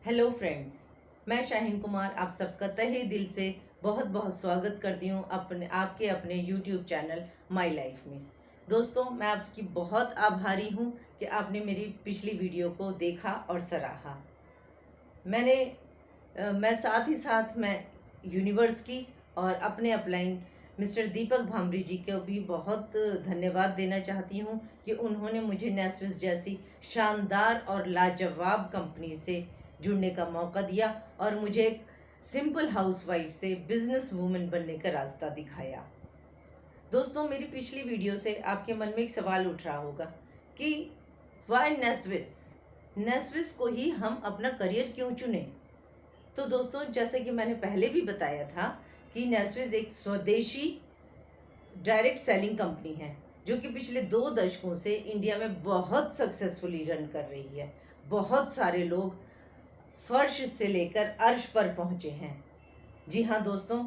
Hello friends, मैं शाहीन कुमार आप सबका तहे दिल से बहुत बहुत स्वागत करती हूँ आपके अपने यूट्यूब चैनल माई लाइफ में। दोस्तों, मैं आपकी बहुत आभारी हूँ कि आपने मेरी पिछली वीडियो को देखा और सराहा। मैं साथ ही साथ मैं यूनिवर्स की और अपने अपलाइन मिस्टर दीपक भामरी जी को भी बहुत धन्यवाद देना चाहती हूँ कि उन्होंने मुझे नेस्विस जैसी शानदार और लाजवाब कंपनी से जुड़ने का मौका दिया और मुझे एक सिंपल हाउसवाइफ से बिजनेस वूमेन बनने का रास्ता दिखाया। दोस्तों, मेरी पिछली वीडियो से आपके मन में एक सवाल उठ रहा होगा कि वाई नेस्विस नेस्विस को ही हम अपना करियर क्यों चुने। तो दोस्तों, जैसे कि मैंने पहले भी बताया था कि नेस्विस एक स्वदेशी डायरेक्ट सेलिंग कंपनी है जो कि पिछले 2 दशकों से इंडिया में बहुत सक्सेसफुली रन कर रही है। बहुत सारे लोग फर्श से लेकर अर्श पर पहुंचे हैं। जी हाँ दोस्तों,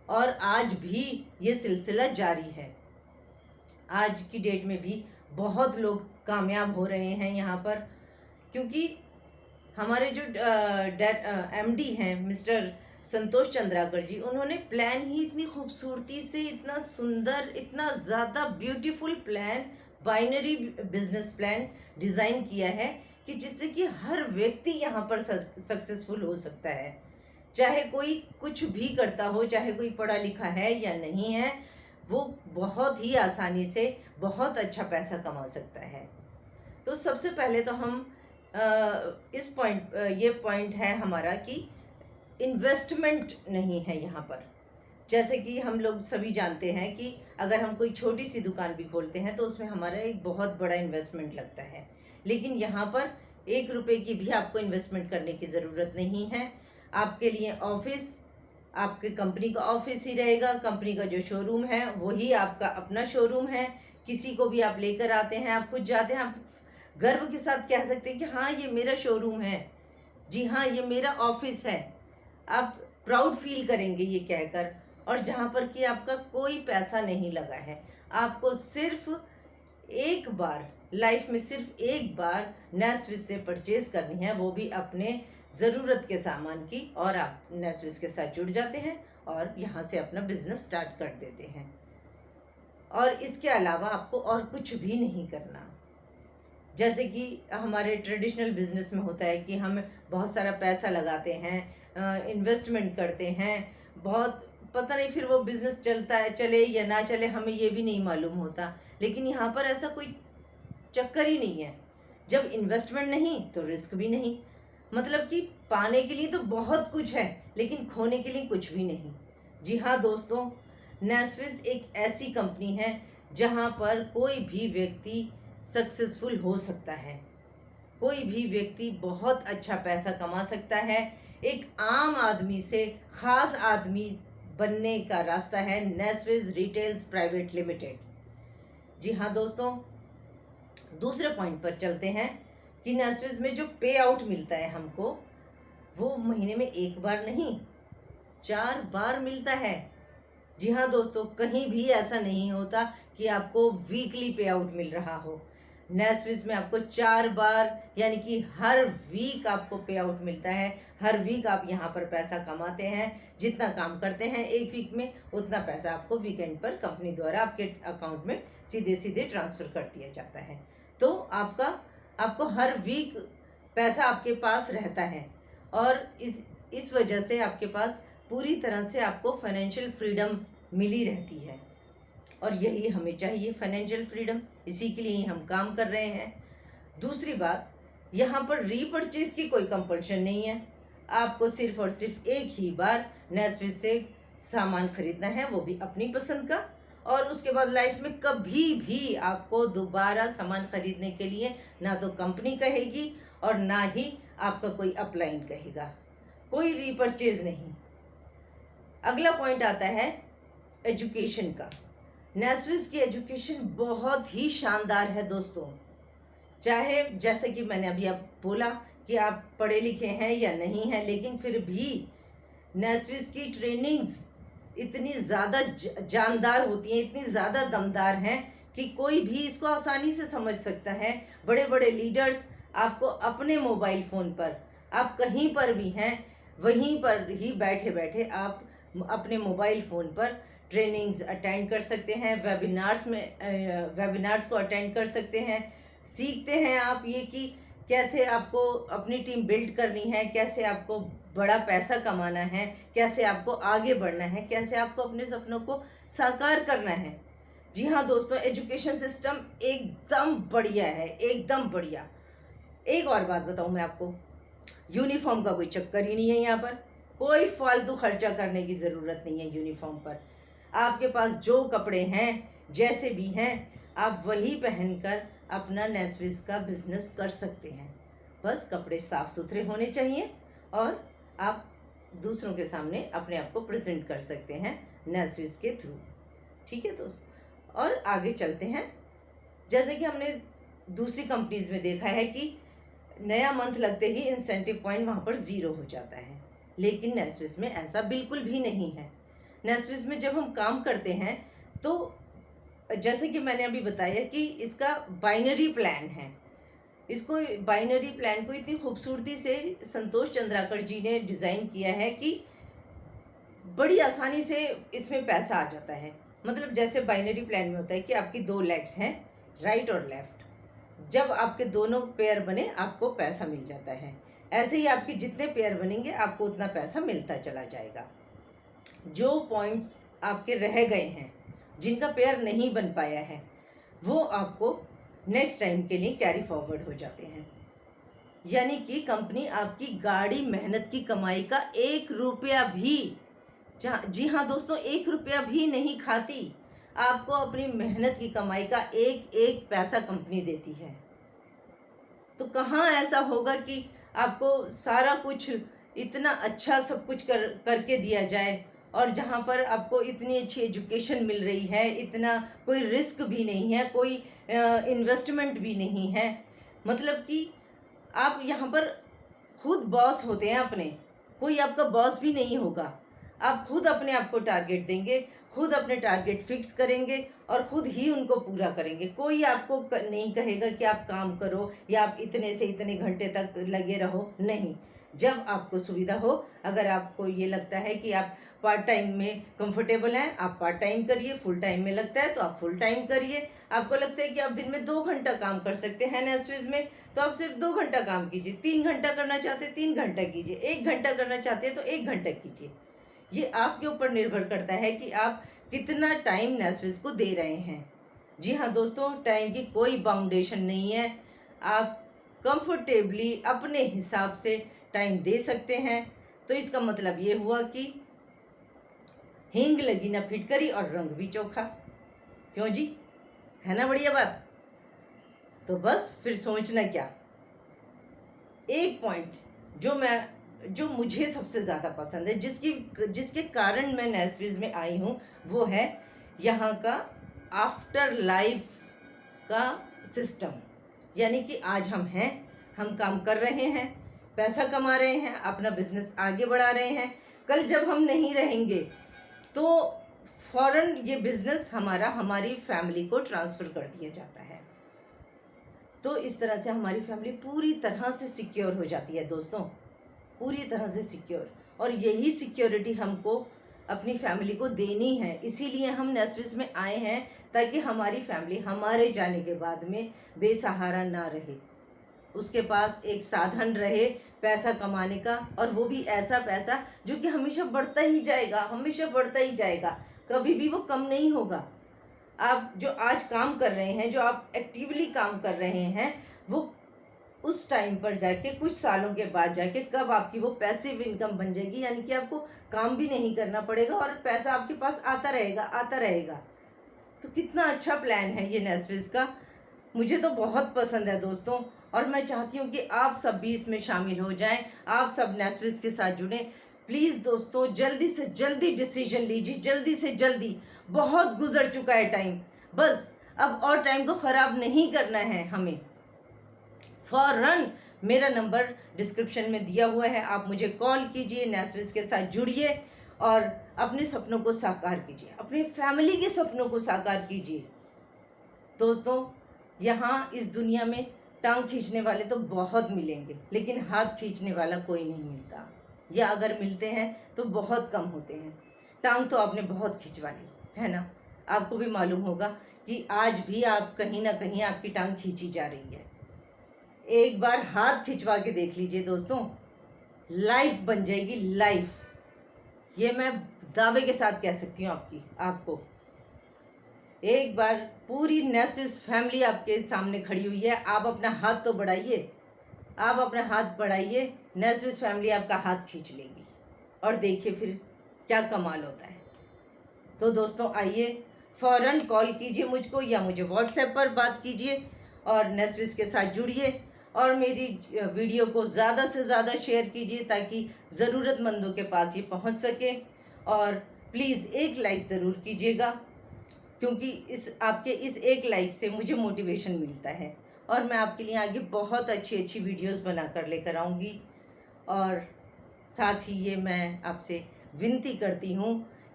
और आज भी ये सिलसिला जारी है। आज की डेट में भी बहुत लोग कामयाब हो रहे हैं यहाँ पर, क्योंकि हमारे जो एमडी हैं मिस्टर संतोष चंद्राकर जी, उन्होंने प्लान ही इतनी खूबसूरती से, इतना सुंदर, इतना ज़्यादा beautiful plan, binary business plan design किया है कि जिससे कि हर व्यक्ति यहाँ पर सक्सेसफुल हो सकता है। चाहे कोई कुछ भी करता हो, चाहे कोई पढ़ा लिखा है या नहीं है, वो बहुत ही आसानी से बहुत अच्छा पैसा कमा सकता है। तो सबसे पहले तो हम ये पॉइंट है हमारा कि इन्वेस्टमेंट नहीं है यहाँ पर। जैसे कि हम लोग सभी जानते हैं कि अगर हम कोई छोटी सी दुकान भी खोलते हैं तो उसमें हमारा एक बहुत बड़ा इन्वेस्टमेंट लगता है, लेकिन यहाँ पर 1 रुपये की भी आपको इन्वेस्टमेंट करने की ज़रूरत नहीं है। आपके लिए ऑफिस, आपके कंपनी का ऑफिस ही रहेगा। कंपनी का जो शोरूम है वही आपका अपना शोरूम है। किसी को भी आप लेकर आते हैं, आप खुद जाते हैं, आप गर्व के साथ कह सकते हैं कि हाँ, ये मेरा शोरूम है, जी हाँ, ये मेरा ऑफिस है। आप प्राउड फील करेंगे ये कहकर। और जहाँ पर कि आपका कोई पैसा नहीं लगा है, आपको सिर्फ एक बार लाइफ में सिर्फ एक बार नेस्विस से परचेज करनी है, वो भी अपने ज़रूरत के सामान की, और आप नेस्विस के साथ जुड़ जाते हैं और यहाँ से अपना बिजनेस स्टार्ट कर देते हैं। और इसके अलावा आपको और कुछ भी नहीं करना। जैसे कि हमारे ट्रेडिशनल बिजनेस में होता है कि हम बहुत सारा पैसा लगाते हैं, इन्वेस्टमेंट करते हैं, बहुत पता नहीं फिर वो बिज़नेस चलता है, चले या ना चले, हमें ये भी नहीं मालूम होता। लेकिन यहाँ पर ऐसा कोई चक्कर ही नहीं है। जब इन्वेस्टमेंट नहीं तो रिस्क भी नहीं। मतलब कि पाने के लिए तो बहुत कुछ है, लेकिन खोने के लिए कुछ भी नहीं। जी हाँ दोस्तों, नेस्विस एक ऐसी कंपनी है जहाँ पर कोई भी व्यक्ति सक्सेसफुल हो सकता है, कोई भी व्यक्ति बहुत अच्छा पैसा कमा सकता है। एक आम आदमी से ख़ास आदमी बनने का रास्ता है नेस्विस रिटेल्स प्राइवेट लिमिटेड। जी हाँ दोस्तों, दूसरे पॉइंट पर चलते हैं कि नेस्विस में जो पे आउट मिलता है हमको, वो महीने में 1 बार नहीं 4 बार मिलता है। जी हाँ दोस्तों, कहीं भी ऐसा नहीं होता कि आपको वीकली पे आउट मिल रहा हो। नेस्विस में आपको 4 बार, यानी कि हर वीक आपको पे आउट मिलता है। हर वीक आप यहाँ पर पैसा कमाते हैं। जितना काम करते हैं एक वीक में, उतना पैसा आपको वीकेंड पर कंपनी द्वारा आपके अकाउंट में सीधे सीधे ट्रांसफ़र कर दिया जाता है। तो आपको हर वीक पैसा आपके पास रहता है, और इस वजह से आपके पास पूरी तरह से आपको फाइनेंशियल फ्रीडम मिली रहती है। और यही हमें चाहिए, फाइनेंशियल फ्रीडम। इसी के लिए हम काम कर रहे हैं। दूसरी बात, यहाँ पर रीपर्चेज की कोई कंपल्शन नहीं है। आपको सिर्फ और सिर्फ एक ही बार नेस्विस से सामान खरीदना है, वो भी अपनी पसंद का, और उसके बाद लाइफ में कभी भी आपको दोबारा सामान खरीदने के लिए ना तो कंपनी कहेगी और ना ही आपका कोई अपलाइन कहेगा। कोई रीपर्चेज नहीं। अगला पॉइंट आता है एजुकेशन का। नेस्विस की एजुकेशन बहुत ही शानदार है दोस्तों। चाहे जैसे कि मैंने अभी आप बोला कि आप पढ़े लिखे हैं या नहीं हैं, लेकिन फिर भी नेस्विस की ट्रेनिंग्स इतनी ज़्यादा जानदार होती हैं, इतनी ज़्यादा दमदार हैं कि कोई भी इसको आसानी से समझ सकता है। बड़े बड़े लीडर्स आपको अपने मोबाइल फ़ोन पर आप कहीं पर भी हैं, वहीं पर ही बैठे बैठे आप अपने मोबाइल फ़ोन पर ट्रेनिंग्स अटेंड कर सकते हैं, वेबिनार्स को अटेंड कर सकते हैं। सीखते हैं आप ये कि कैसे आपको अपनी टीम बिल्ड करनी है, कैसे आपको बड़ा पैसा कमाना है, कैसे आपको आगे बढ़ना है, कैसे आपको अपने सपनों को साकार करना है। जी हाँ दोस्तों, एजुकेशन सिस्टम एकदम बढ़िया है, एकदम बढ़िया। एक और बात बताऊँ मैं आपको, यूनिफॉर्म का कोई चक्कर ही नहीं है यहाँ पर। कोई फालतू खर्चा करने की ज़रूरत नहीं है यूनिफॉर्म पर। आपके पास जो कपड़े हैं, जैसे भी हैं, आप वही पहनकर अपना नेस्विस का बिजनेस कर सकते हैं। बस कपड़े साफ़ सुथरे होने चाहिए और आप दूसरों के सामने अपने आप को प्रेजेंट कर सकते हैं नेस्विस के थ्रू। ठीक है दोस्तों, और आगे चलते हैं। जैसे कि हमने दूसरी कंपनीज में देखा है कि नया मंथ लगते ही इंसेंटिव पॉइंट वहाँ पर ज़ीरो हो जाता है, लेकिन नेस्विस में ऐसा बिल्कुल भी नहीं है। नेस्विस में जब हम काम करते हैं तो जैसे कि मैंने अभी बताया कि इसका बाइनरी प्लान है। इसको बाइनरी प्लान को इतनी खूबसूरती से संतोष चंद्राकर जी ने डिज़ाइन किया है कि बड़ी आसानी से इसमें पैसा आ जाता है। मतलब जैसे बाइनरी प्लान में होता है कि आपकी 2 लेग्स हैं, राइट और लेफ्ट। जब आपके दोनों पेयर बने आपको पैसा मिल जाता है। ऐसे ही आपके जितने पेयर बनेंगे आपको उतना पैसा मिलता चला जाएगा। जो पॉइंट्स आपके रह गए हैं, जिनका पेयर नहीं बन पाया है, वो आपको नेक्स्ट टाइम के लिए कैरी फॉरवर्ड हो जाते हैं। यानी कि कंपनी आपकी गाढ़ी मेहनत की कमाई का 1 रुपया भी, जी हाँ दोस्तों, 1 रुपया भी नहीं खाती। आपको अपनी मेहनत की कमाई का एक एक पैसा कंपनी देती है। तो कहाँ ऐसा होगा कि आपको सारा कुछ इतना अच्छा सब कुछ करके दिया जाए, और जहाँ पर आपको इतनी अच्छी एजुकेशन मिल रही है, इतना कोई रिस्क भी नहीं है, कोई इन्वेस्टमेंट भी नहीं है। मतलब कि आप यहाँ पर खुद बॉस होते हैं अपने, कोई आपका बॉस भी नहीं होगा। आप खुद अपने आप को टारगेट देंगे, खुद अपने टारगेट फिक्स करेंगे और खुद ही उनको पूरा करेंगे। कोई आपको नहीं कहेगा कि आप काम करो या आप इतने से इतने घंटे तक लगे रहो, नहीं। जब आपको सुविधा हो, अगर आपको ये लगता है कि आप पार्ट टाइम में कंफर्टेबल हैं, आप पार्ट टाइम करिए। फुल टाइम में लगता है तो आप फुल टाइम करिए। आपको लगता है कि आप दिन में 2 घंटा काम कर सकते हैं नेस्विस में, तो आप सिर्फ 2 घंटा काम कीजिए। 3 घंटा करना चाहते हैं 3 घंटा कीजिए, 1 घंटा करना चाहते हैं तो 1 घंटा कीजिए। ये आपके ऊपर निर्भर करता है कि आप कितना टाइम नेस्विस को दे रहे हैं। जी हाँ दोस्तों, टाइम की कोई बाउंडेशन नहीं है। आप कंफर्टेबली अपने हिसाब से टाइम दे सकते हैं। तो इसका मतलब ये हुआ कि हींग लगी ना फिटकरी और रंग भी चोखा। क्यों जी, है ना बढ़िया बात? तो बस फिर सोचना क्या। एक पॉइंट जो मुझे सबसे ज़्यादा पसंद है, जिसके कारण मैं नेस्विस में आई हूँ, वो है यहाँ का आफ्टर लाइफ का सिस्टम। यानी कि आज हम हैं, हम काम कर रहे हैं, पैसा कमा रहे हैं, अपना बिजनेस आगे बढ़ा रहे हैं। कल जब हम नहीं रहेंगे तो फौरन ये बिजनेस हमारी फैमिली को ट्रांसफ़र कर दिया जाता है। तो इस तरह से हमारी फैमिली पूरी तरह से सिक्योर हो जाती है दोस्तों, पूरी तरह से सिक्योर। और यही सिक्योरिटी हमको अपनी फैमिली को देनी है। इसीलिए हम नेस्विस में आए हैं, ताकि हमारी फैमिली हमारे जाने के बाद में बेसहारा ना रहे, उसके पास एक साधन रहे पैसा कमाने का, और वो भी ऐसा पैसा जो कि हमेशा बढ़ता ही जाएगा, हमेशा बढ़ता ही जाएगा, कभी भी वो कम नहीं होगा। आप जो आज काम कर रहे हैं, जो आप एक्टिवली काम कर रहे हैं, वो उस टाइम पर जाके, कुछ सालों के बाद जाके, कब आपकी वो पैसिव इनकम बन जाएगी, यानी कि आपको काम भी नहीं करना पड़ेगा और पैसा आपके पास आता रहेगा, आता रहेगा। तो कितना अच्छा प्लान है ये नेस्विस का, मुझे तो बहुत पसंद है दोस्तों। और मैं चाहती हूँ कि आप सब भी इसमें शामिल हो जाएं, आप सब नेस्विस के साथ जुड़ें। प्लीज़ दोस्तों, जल्दी से जल्दी डिसीजन लीजिए, जल्दी से जल्दी। बहुत गुजर चुका है टाइम, बस अब और टाइम को ख़राब नहीं करना है हमें। फौरन मेरा नंबर डिस्क्रिप्शन में दिया हुआ है, आप मुझे कॉल कीजिए, नेस्विस के साथ जुड़िए और अपने सपनों को साकार कीजिए, अपनी फैमिली के सपनों को साकार कीजिए। दोस्तों, यहाँ इस दुनिया में टांग खींचने वाले तो बहुत मिलेंगे, लेकिन हाथ खींचने वाला कोई नहीं मिलता, या अगर मिलते हैं तो बहुत कम होते हैं। टांग तो आपने बहुत खिंचवा ली है ना। आपको भी मालूम होगा कि आज भी आप कहीं ना कहीं आपकी टांग खींची जा रही है। एक बार हाथ खिंचवा के देख लीजिए दोस्तों, लाइफ बन जाएगी लाइफ। ये मैं दावे के साथ कह सकती हूँ आपको। एक बार पूरी नेसिस फैमिली आपके सामने खड़ी हुई है, आप अपना हाथ तो बढ़ाइए, आप अपना हाथ बढ़ाइए, नेसिस फैमिली आपका हाथ खींच लेगी और देखिए फिर क्या कमाल होता है। तो दोस्तों आइए, फ़ौरन कॉल कीजिए मुझको या मुझे व्हाट्सएप पर बात कीजिए और नेस्विस के साथ जुड़िए और मेरी वीडियो को ज़्यादा से ज़्यादा शेयर कीजिए ताकि ज़रूरतमंदों के पास ये पहुंच सके। और प्लीज़ एक लाइक ज़रूर कीजिएगा, क्योंकि आपके इस एक लाइक से मुझे मोटिवेशन मिलता है और मैं आपके लिए आगे बहुत अच्छी अच्छी वीडियोस बनाकर लेकर आऊँगी। और साथ ही ये मैं आपसे विनती करती हूँ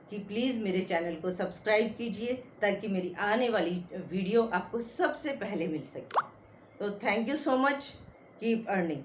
कि प्लीज़ मेरे चैनल को सब्सक्राइब कीजिए ताकि मेरी आने वाली वीडियो आपको सबसे पहले मिल सके। तो thank you so much, keep earning.